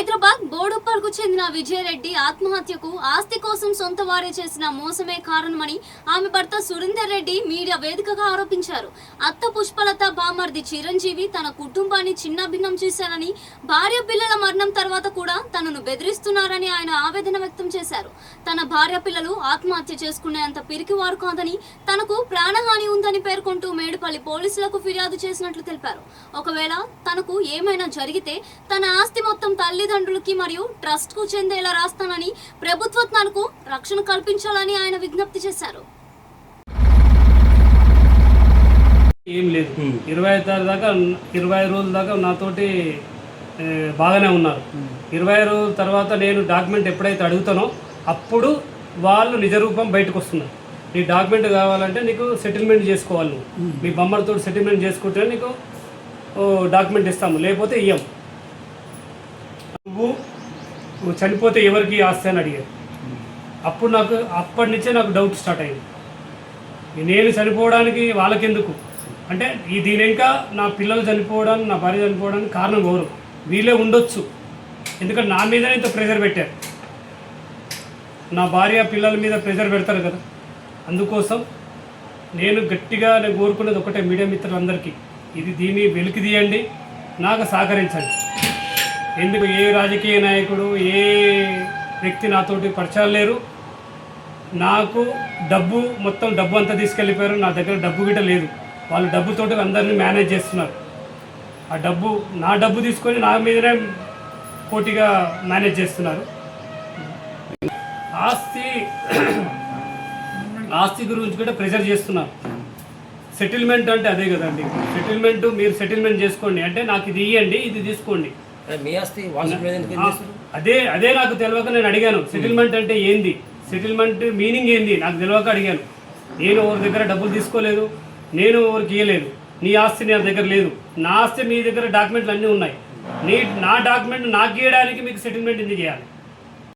హైదరాబాద్ బోడుప్పల్కు చెందిన విజయరెడ్డి ఆత్మహత్యకు ఆస్తి కోసం సొంత వారే చేసిన మోసమే కారణమని ఆమె భర్త సురేందర్ రెడ్డి మీడియా వేదికగా ఆరోపించారు. అత్త పుష్పలత బామర్ది చిరంజీవి తన కుటుంబాన్ని చిన్నభిన్నం చేశారని, భార్య పిల్లల మరణం తర్వాత కూడా తనను బెదిరిస్తున్నారని ఆయన ఆవేదన వ్యక్తం చేశారు. తన భార్య పిల్లలు ఆత్మహత్య చేసుకునేంత పిరికివారు కాదని, తనకు ప్రాణహాని ఉందని పేర్కొంటూ మేడుపల్లి పోలీసులకు ఫిర్యాదు చేసినట్లు తెలిపారు. ఒకవేళ తనకు ఏమైనా జరిగితే తన ఆస్తి మొత్తం తల్లిదండ్రులకి మరియు ట్రస్ట్ కు చెందేలా రాస్తానని, ప్రభుత్వం తనకు రక్షణ కల్పించాలని ఆయన విజ్ఞప్తి చేశారు. ఏం లేదు, 25 తారీఖు దాకా 20 రోజుల దాకా నాతోటి బాగానే ఉన్నారు. 20 రోజుల తర్వాత నేను డాక్యుమెంట్ ఎప్పుడైతే అడుగుతానో అప్పుడు వాళ్ళు నిజరూపం బయటకు వస్తున్నారు. నీ డాక్యుమెంట్ కావాలంటే నీకు సెటిల్మెంట్ చేసుకోవాలి, నువ్వు మీ బొమ్మలతో సెటిల్మెంట్ చేసుకుంటే నీకు డాక్యుమెంట్ ఇస్తాము, లేకపోతే ఇయ్యం. నువ్వు చనిపోతే ఎవరికి ఆస్తి అని అడిగారు. అప్పుడు అప్పటి నుంచే నాకు డౌట్ స్టార్ట్ అయింది. నేను చనిపోవడానికి వాళ్ళకెందుకు అంటే దీని ఇంకా నా పిల్లలు చనిపోవడానికి, నా భార్య చనిపోవడానికి కారణం ఎవరు? వీళ్ళే ఉండొచ్చు. ఎందుకంటే నా మీదనే ఇంత ప్రెషర్ పెట్టారు, నా భార్య పిల్లల మీద ప్రెషర్ పెడతారు కదా. అందుకోసం నేను గట్టిగా కోరుకునేది ఒకటే, మీడియా మిత్రులందరికీ, దీన్ని వెలికి తీయండి, నాకు సహకరించండి. ఎందుకు ఏ రాజకీయ నాయకుడు, ఏ వ్యక్తి నాతోటి పరిచయాలు లేరు. నాకు మొత్తం డబ్బు అంతా తీసుకెళ్ళిపోయారు. నా దగ్గర డబ్బు గిట్ట లేదు. వాళ్ళు డబ్బుతోటి అందరినీ మేనేజ్ చేస్తున్నారు. ఆ నా డబ్బు తీసుకొని నా మీదనే పోటీగా మేనేజ్ చేస్తున్నారు. ఆస్తి గురించి కూడా ప్రెషర్ చేస్తున్నారు. సెటిల్మెంట్ అంటే అదే కదండి, సెటిల్మెంట్ మీరు సెటిల్మెంట్ చేసుకోండి అంటే నాకు ఇది ఇవ్వండి, ఇది తీసుకోండి. అదే నాకు తెలియక నేను అడిగాను, సెటిల్మెంట్ అంటే ఏంది, సెటిల్మెంట్ మీనింగ్ ఏంది నాకు తెలియక అడిగాను. నేను ఎవరి దగ్గర డబ్బులు తీసుకోలేదు, నేను ఎవరికి ఇవ్వలేదు. నీ ఆస్తి నా దగ్గర లేదు, నా ఆస్తి మీ దగ్గర డాక్యుమెంట్లు అన్నీ ఉన్నాయి. నా డాక్యుమెంట్ నాకు ఇవ్వడానికి మీకు సెటిల్మెంట్ ఎందుకు చేయాలి?